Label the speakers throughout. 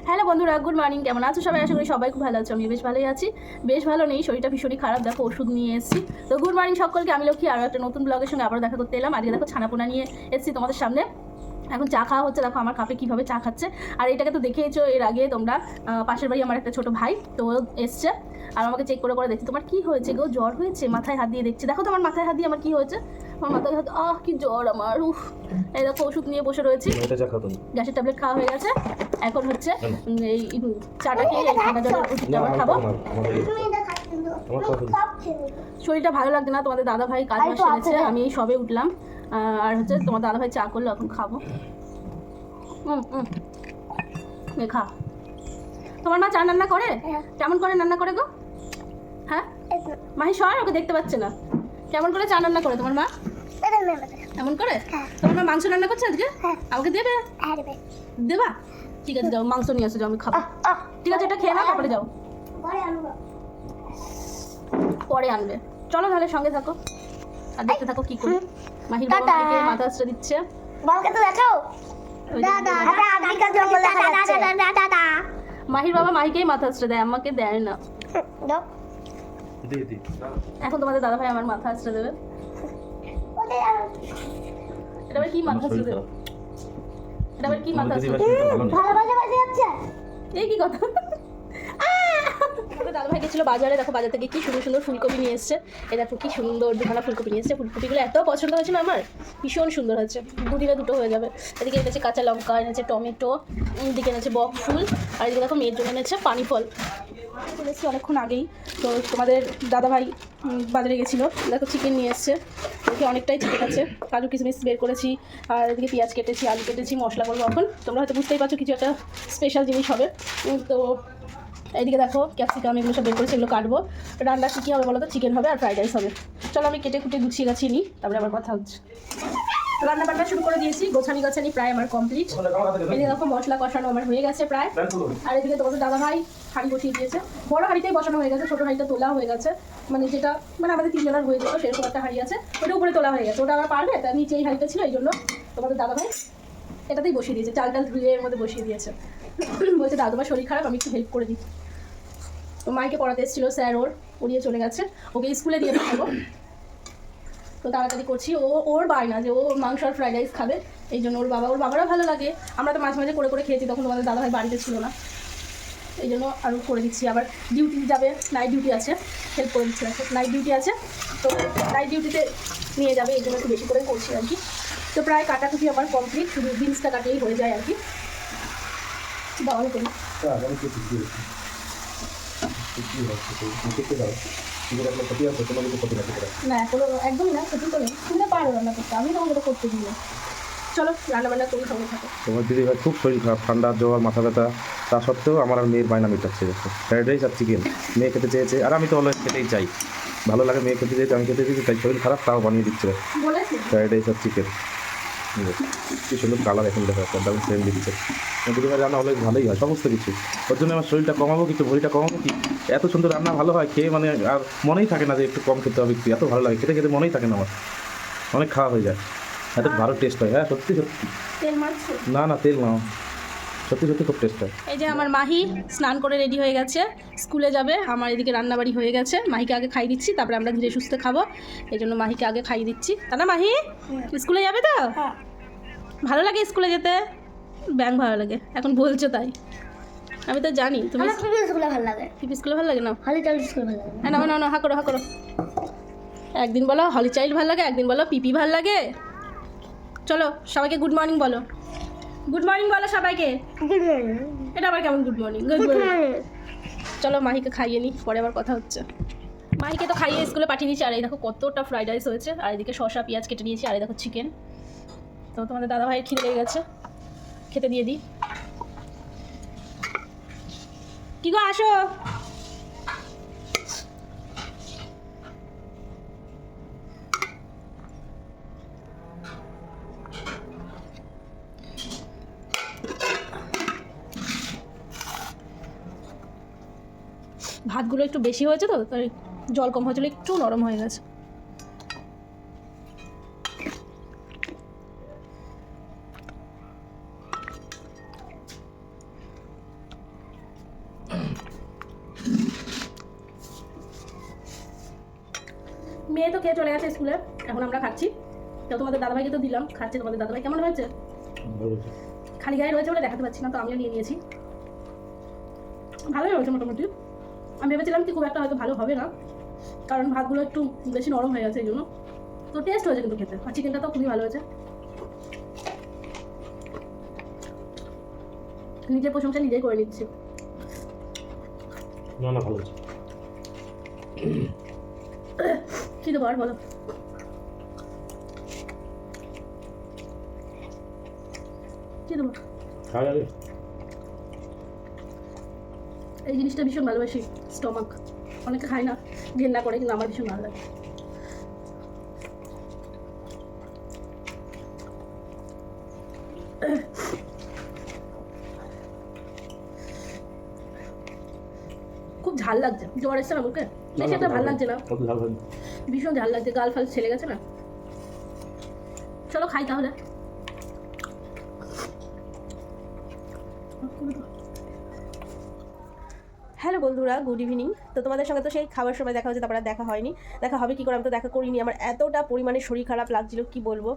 Speaker 1: Hello বন্ধুরা, good morning. কেমন আছো সবাই? আশা করি সবাই খুব ভালো আছো। আমি বেশ ভালোই আছি। বেশ ভালো নেই, শরীরটা ভীষণই খারাপ। দেখো ওষুধ নিয়ে এসেছি। তো গুড মর্নিং সকলকে, আমি লক্ষ্মী আরও একটা নতুন ব্লগের সঙ্গে আবারও দেখা করতে এলাম। আজকে দেখো ছানাপোনা নিয়ে এসেছি তোমাদের সামনে। এখন চা খাওয়া হচ্ছে, দেখো আমার কাপে কীভাবে চা খাচ্ছে। আর এটাকে তো দেখেইছো এর আগে তোমরা, পাশের বাড়ি আমার একটা ছোটো ভাই তো এসছে আর আমাকে চেক করে দেখছি তোমার কী হয়েছে গো, জ্বর হয়েছে? মাথায় হাত দিয়ে দেখছি, দেখো তোমার মাথায় হাত দিয়ে আমার কী হয়েছে। আমার মাথায় হাত, কি জ্বর আমার, উফ। এই দেখো ওষুধ নিয়ে বসে রয়েছি, গ্যাসের ট্যাবলেট খাওয়া হয়ে গেছে। এখন হচ্ছে এই চাটা খেয়ে এই ঠান্ডা জলের ওষুধটা আবার খাবো। শরীরটা ভালো লাগছে না, তোমাদের দাদা ভাই কাজ বাজ সেরেছে, আমি এই সবে উঠলাম। আর হচ্ছে তোমার দাদা ভাই চা করলো, এখন খাবো। খা। তোমার মা চা রান্না করে? কেমন করে রান্না করে গো? হ্যাঁ মাহি সর, ওকে দেখতে পাচ্ছে না। কেমন করে চা রান্না করে তোমার মা? এমন করে? তোমার মা মাংস রান্না করছে আজকে? আমাকে দেবে? দেবা? ঠিক আছে, যাও মাংস নিয়ে আসো, যাও আমি খাবো। ঠিক আছে, এটা খেয়ে নাও, তারপরে যাও। পরে আনবে। চলো তাহলে সঙ্গে থাকো আর দেখতে থাকো কি করে মাহির বাবা মাহিকে মাথা আশ্রয় দিচ্ছে। মাহির বাবা মাহিকেই মাথা আশ্রয় দেয়, আমাকে দেয় না। এখন তোমাদের দাদা ভাই আমার মাথা আশ্রয় দেবে। এটা আবার কি মাথা আশ্রয় দেবে? এটা আবার কি মাথা আশ্রয় দেবে? এই কি কথা? দাদা ভাই গেছিলো বাজারে, দেখো বাজার থেকে কি সুন্দর সুন্দর ফুলকপি নিয়ে এসছে। এই দেখো কি সুন্দর দুখানা ফুলকপি নিয়ে এসছে। ফুলকপিগুলো এত পছন্দ হয়েছিল আমার, ভীষণ সুন্দর হয়েছে। দুদিনে দুটো হয়ে যাবে। এদিকে এনেছে কাঁচা লঙ্কা, এনেছে টমেটো, এদিকে এনেছে বক ফুল, আর এদিকে দেখো মেয়ের জন্য এনেছে পানি ফল। চলে এসেছি অনেকক্ষণ আগেই। তো তোমাদের দাদা ভাই বাজারে গেছিলো, দেখো চিকেন নিয়ে এসছে। দেখি অনেকটাই চিকেন আছে, কাজু কিশমিশ বের করেছি, আর এদিকে পেঁয়াজ কেটেছি, আলু কেটেছি, মশলা করবো এখন। তোমরা হয়তো বুঝতেই পারছো কিছু একটা স্পেশাল জিনিস হবে। তো এইদিকে দেখো ক্যাপসিকাম, এগুলো সব বের করেছি, এগুলো কাটবো। রান্না কী হবে বলো তো? চিকেন হবে আর ফ্রাইড রাইস হবে। চলো আমি কেটে কুটে গুছিয়ে গাছিয়ে নিই, তারপরে আবার কথা হচ্ছে। রান্না বান্না শুরু করে দিয়েছি, গোছানি প্রায় আমার কমপ্লিট। এদিকে দেখো মশলা কষানো আমার হয়ে গেছে প্রায়। আর এদিকে তোমাদের দাদা ভাই হাঁড়ি বসিয়ে দিয়েছে। বড় হাঁড়িতেই বসানো হয়ে গেছে, ছোটো হাঁড়িটা তোলা হয়ে গেছে। মানে যেটা মানে আমাদের তিনজনের হয়ে যেত সেরকম একটা হাঁড়ি আছে, ওটা উপরে তোলা হয়ে গেছে। ওটা আবার পারবে, তার নিচে এই হাঁড়িটা ছিল, এই জন্য তোমাদের দাদা ভাই এটাতেই বসিয়ে দিয়েছে, চাল টাল ধুয়ে এর মধ্যে বসিয়ে দিয়েছে। বলছে দাদুমার শরীর খারাপ, আমি একটু হেল্প করে দিই। তো মাইকে পড়াতে এসেছিলো স্যার, উড়িয়ে চলে গেছে, ওকে স্কুলে দিয়ে পাঠাবো। তো তাড়াতাড়ি করছি। ওর বায়না যে ও মাংস আর ফ্রাইড রাইস খাবে, এই জন্য ওর বাবারও ভালো লাগে। আমরা তো মাঝে মাঝে করে খেয়েছি, তখন তোমাদের দাদাভাই বাড়িতে ছিল না, এই জন্য আরও করে দিচ্ছি। আবার ডিউটি যাবে, নাইট ডিউটি আছে, হেল্প করে দিচ্ছি। নাইট ডিউটি আছে, তো নাইট ডিউটিতে নিয়ে যাবে, এই জন্য একটু বেশি করে করছি আর কি। তো প্রায় কাটাকুটি আমার কমপ্লিট, শুধু বিনসটা কাটলেই হয়ে যায় আর কি। বাবা করি না, কোনো একদমই না, ক্ষতি করে তুমি পারো রান্না করতে, আমি তোমাকে তো করতে দিই না। চলো রান্নাবান্না করি, সঙ্গে থাকো।
Speaker 2: তোমার দিদি ভাই খুব শরীর খারাপ, ঠান্ডা জ্বর মাথা ব্যথা, তা সত্ত্বেও আমার আর মেয়ের বায়না মেটাচ্ছে। ফ্রাইড রাইস আর চিকেন মেয়ে খেতে চেয়েছে, আর আমি তো অলওয়েজ খেতেই চাই, ভালো লাগে মেয়ে খেতে চেয়েছে, আমি খেতে চেয়েছি, তাই শরীর খারাপ তাও বানিয়ে দিচ্ছে ফ্রাইড রাইস আর চিকেন। কি সুন্দর কালার এখন দেখা যাচ্ছে, দারুণ সেম দিচ্ছে। দিদি ভাই রান্না অলওয়েজ ভালোই হয় সমস্ত কিছু। ওর জন্য আমার শরীরটা কমাবো কিন্তু ভরিটা কমাবো কি, এত সুন্দর রান্না ভালো হয় খেয়ে, মানে আর মনেই থাকে না যে একটু কম খেতে হবে, একটু এত ভালো লাগে খেতে খেতে, মনেই থাকে না আমার, অনেক খাওয়া হয়ে যায়, এত ভালো টেস্ট হয়। হ্যাঁ সত্যি সত্যি, না তেল নাও, সত্যি সত্যি খুব টেস্ট হয়।
Speaker 1: এই যে আমার মাহি স্নান করে রেডি হয়ে গেছে, স্কুলে যাবে। আমার এদিকে রান্নাবাড়ি হয়ে গেছে, মাহিকে আগে খাইয়ে দিচ্ছি, তারপরে আমরা ধীরে সুস্থে খাবো। এই জন্য মাহিকে আগে খাইয়ে দিচ্ছি। তা না মাহি, স্কুলে যাবে তো? ভালো লাগে স্কুলে যেতে? ব্যাং ভালো লাগে এখন বলছো তাই, আমি তো জানি। তুমি স্কুলে ভালো লাগে? স্কুলে ভালো লাগে না, হলি চাইল্ড স্কুল ভালো লাগে না? না হা করো। একদিন বলো হলি চাইল্ড ভালো লাগে, একদিন বলো পিপি ভালো লাগে। চলো সবাইকে গুড মর্নিং বলো, গুড মর্নিং বলো সবাইকে। এটা আবার কেমন গুড মর্নিং? Good morning. চলো মাহিকে খাইয়ে নিই, পরে আবার কথা হচ্ছে। মাহিকে তো খাইয়ে স্কুলে পাঠিয়ে দিয়েছি। আর এই দেখো কতটা ফ্রাইড রাইস হয়েছে, আর এদিকে শসা পেঁয়াজ কেটে নিয়েছি, আর এই দেখো চিকেন। তো তোমাদের দাদা ভাইয়ের খিদে লেগে গেছে, খেতে দিয়ে দিই। কি গো আসো। ভাতগুলো একটু বেশি হয়েছে তো, তাই জল কম হয়েছিল, একটু নরম হয়ে গেছে। মেয়ে তো খেয়ে চলে গেছে স্কুলে, এখন আমরা খাচ্ছি। তো তোমাদের দাদাভাইকে তো দিলাম, খাচ্ছে তোমাদের দাদাভাই। কেমন হয়েছে? খালি গায়ে রয়েছে বলে দেখাতে পারছি না, তো আমিও নিয়ে নিয়েছি। ভালোই হয়েছে মোটামুটি। আমি ভেবেছিলাম কি খুব একটা হয়তো ভালো হবে না, কারণ ভাতগুলো একটু বেশি নরম হয়ে গেছে এই জন্য। তো টেস্ট হয়েছে কিন্তু খেতে, আর চিকেনটা তো খুবই ভালো হয়েছে। নিজের প্রশংসা নিজেই করে নিচ্ছি।
Speaker 2: না না, ভালো হয়েছে।
Speaker 1: কি দেবো আর বলো? কি দেবো? এই জিনিসটা ভীষণ ভালোবাসি, স্টমাক। অনেকে খায় না, ঘেন্না করে, কিন্তু আমার ভীষণ ভালো লাগে। খুব ঝাল লাগছে, জ্বর এসছে না মুখে, বেশি একটা ভালো লাগছে না, ভীষণ ঝাল লাগছে, গাল ফাল ছেলে গেছে না। চলো খাই তাহলে। হ্যালো বন্ধুরা, গুড ইভিনিং। তো তোমাদের সঙ্গে তো সেই খাবার সময় দেখা হচ্ছে, তারপরে দেখা হয়নি। দেখা হবে কী করে, আমি তো দেখা করিনি। আমার এতটা পরিমাণে শরীর খারাপ লাগছিল কি বলবো।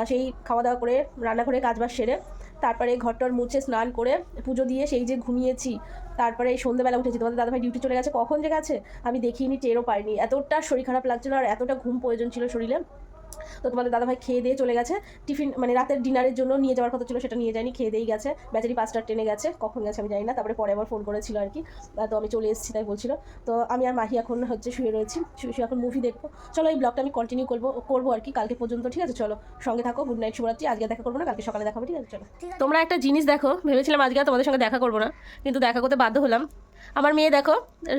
Speaker 1: সেই খাওয়া দাওয়া করে রান্নাঘরে কাজবাজ সেরে তারপরে ঘরটর মুছে স্নান করে পুজো দিয়ে সেই যে ঘুমিয়েছি, তারপরে এই সন্ধ্যেবেলা উঠেছি। তোমাদের দাদাভাই ডিউটি চলে গেছে, কখন যে গেছে আমি দেখিনি, টেরও পাইনি। এতটা শরীর খারাপ লাগছিল আর এতটা ঘুম প্রয়োজন ছিল শরীরে। তো তোমাদের দাদাভাই খেয়ে দিয়ে চলে গেছে। টিফিন মানে রাতের ডিনারের জন্য নিয়ে যাওয়ার কথা ছিল, সেটা নিয়ে যায়নি, খেয়ে দিয়েই গেছে। বেচারি 5টার ট্রেনে গেছে, কখন গেছে আমি জানি না। তারপরে পরে আবার ফোন করেছিল আর কি, তো আমি চলে এসেছি তাই বলছিল। তো আমি আর মাহি এখন হচ্ছে শুয়ে রয়েছি, শুয়ে এখন মুভি দেখবো। চলো এই ব্লগটা আমি কন্টিনিউ করবো আর কি কালকে পর্যন্ত, ঠিক আছে? চলো সঙ্গে থাকো। গুড নাইট, শুভরাত্রি। আজকে দেখা করবো না, কালকে সকালে দেখাবো, ঠিক আছে? চলো। তোমরা একটা জিনিস দেখো, ভেবেছিলাম আজকে তোমাদের সঙ্গে দেখা করবো না, কিন্তু দেখা করতে বাধ্য হলাম। আমার মেয়ে দেখো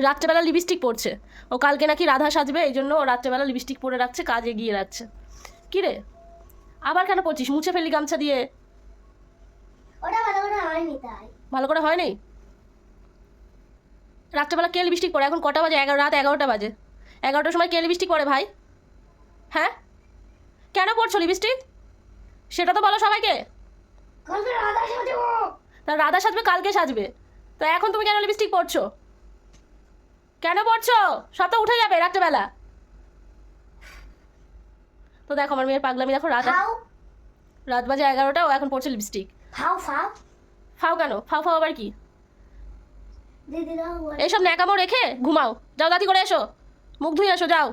Speaker 1: রাত্রেবেলা লিপস্টিক পরছে। ও কালকে নাকি রাধা সাজবে, এই জন্য ও রাত্রেবেলা লিপস্টিক পরে রাখছে, কাজে এগিয়ে রাখছে। কি রে, আবার কেন পড়ছিস? মুছে ফেললি গামছা দিয়ে।
Speaker 3: ওটা ভালো করে হয়নি তাই।
Speaker 1: ভালো করে হয়নি? রাত্রেবেলা কে লিপস্টিক পরে? এখন কটা বাজে? রাত 11টা বাজে। 11টার সময় কে লিপস্টিক পরে ভাই? হ্যাঁ, কেন পড়ছো লিপস্টিক সেটা তো বলো সবাইকে।
Speaker 3: কালকে রাধা সাজবো।
Speaker 1: তা রাধা সাজবে, কালকে সাজবে, তো এখন তুমি কেন লিপস্টিক পরছো? কেন পড়ছো? সব তো উঠে যাবে রাত্রেবেলা। তো দেখো আমার মেয়ের পাগলামি দেখো, রাত বাজে 11টা, ও এখন পড়ছে লিপস্টিক।
Speaker 3: ফাও ফাও
Speaker 1: ফাও কেন? ফাও ফাও আবার কি?
Speaker 3: দিদি দাও।
Speaker 1: এইসব ন্যাকামো রেখে ঘুমাও, যাও দাঁতি করে এসো, মুখ ধুয়ে এসো, যাও।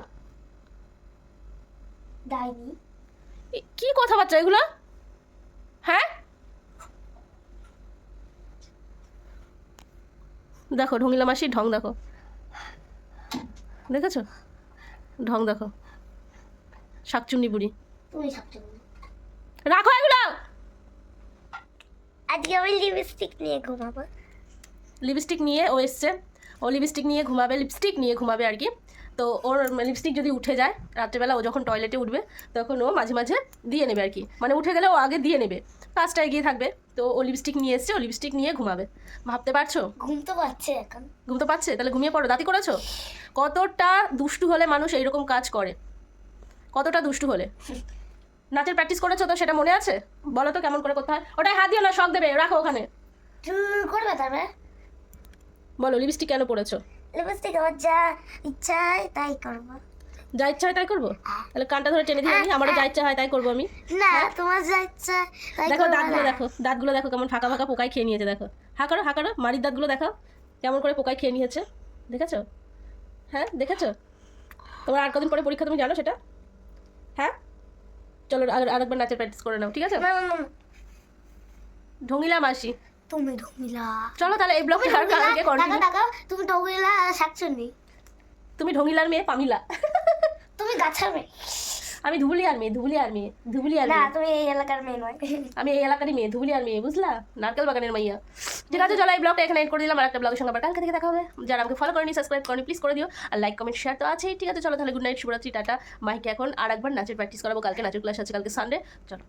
Speaker 3: ডাইনি
Speaker 1: কি কথাবার্তা এগুলো? হ্যাঁ, দেখো ঢঙ্গিলা মাসির ঢং দেখো, দেখেছো ঢং দেখো, শাকচুন্নি বুড়ি।
Speaker 3: তুমি সবচেয়ে বলো।
Speaker 1: রাখো এগুলো।
Speaker 3: আজকে আমি লিপস্টিক নিয়ে ঘুমাবো।
Speaker 1: লিপস্টিক নিয়ে ও এসছে, ও লিপস্টিক নিয়ে ঘুমাবে আর কি। তো ওর লিপস্টিক যদি উঠে যায় রাত্রেবেলা, ও যখন টয়লেটে উঠবে তখন ও মাঝে মাঝে দিয়ে নেবে আর কি, মানে উঠে গেলে ও আগে দিয়ে নেবে, কাজটা এগিয়ে থাকবে। তো ও লিপস্টিক নিয়ে এসছে, ও লিপস্টিক নিয়ে ঘুমাবে। ভাবতে পারছো?
Speaker 3: ঘুম তো পাচ্ছে এখন।
Speaker 1: ঘুম তো পাচ্ছে, তাহলে ঘুমিয়ে পড়ো। দাঁতি করেছো? কতটা দুষ্টু হলে মানুষ এইরকম কাজ করে, কতটা দুষ্টু হলে। নাচের প্র্যাকটিস করেছো তো, সেটা মনে আছে? বলো তো কেমন করে করতে হয়। ওটাই হাত দিও না, শখ দেবে, রাখো ওখানে।
Speaker 3: করবে তবে।
Speaker 1: বলো লিপস্টিক কেন পরেছো?
Speaker 3: লিপস্টিক আমার যা ইচ্ছা হয় তাই করবো।
Speaker 1: যা ইচ্ছা হয় তাই করবো? তাহলে কানটা ধরে টেনে দিই আমি, আমারও যা ইচ্ছা হয় তাই করবো আমি।
Speaker 3: না, তোমার যা ইচ্ছা তাই
Speaker 1: দেখো
Speaker 3: করবে
Speaker 1: দাঁতগুলো
Speaker 3: না।
Speaker 1: দেখো, দাঁতগুলো দেখো কেমন ফাঁকা ফাঁকা পোকায় খেয়ে নিয়েছে। দেখো হা করো, মারির দাঁতগুলো দেখো কেমন করে পোকায় খেয়ে নিয়েছে, দেখেছো? হ্যাঁ দেখেছো? তোমার আর কদিন পরে পরীক্ষা, তুমি জানো সেটা? হ্যাঁ চলো আরেকবার নাচের প্র্যাকটিস করে নাও, ঠিক আছে?
Speaker 3: না, না, না,
Speaker 1: ঢঙ্গিলা মাসি,
Speaker 3: তুমি ঢঙ্গিলা।
Speaker 1: চলো তাহলে এই ব্লগটা আর কালকে কন্টিনিউ।
Speaker 3: টাকা তুমি ঢঙ্গিলা শাকচুন্নি।
Speaker 1: তুমি ঢঙ্গিলার মেয়ে পামিলা।
Speaker 3: তুমি গাছের মেয়ে।
Speaker 1: আমি ধুবুলিয়ার মেয়ে।
Speaker 3: না, তুমি এই এলাকার মেয়ে নয়।
Speaker 1: আমি এই এলাকারই মেয়ে, ধুবুলিয়ার মেয়ে, বুঝলা? নারকেল বাগানের মাইয়া। ঠিক আছে চলো এই ব্লগটা এখানে এড করে দিলাম, আর একটা ব্লগের সঙ্গে আবার কালকে থেকে দেখা হবে। যারা আমাকে ফলো করেনি, সাবস্ক্রাইব করেনি, প্লিজ করে দিও, আর লাইক কমেন্ট শেয়ার তো আছেই। ঠিক আছে চলো তাহলে গুড নাইট, শুভরাত্রি, টাটা। মাইকে এখন আর একবার নাচের প্র্যাকটিস করাবো, কালকে নাচের ক্লাস আছে, কালকে সানডে। চলো।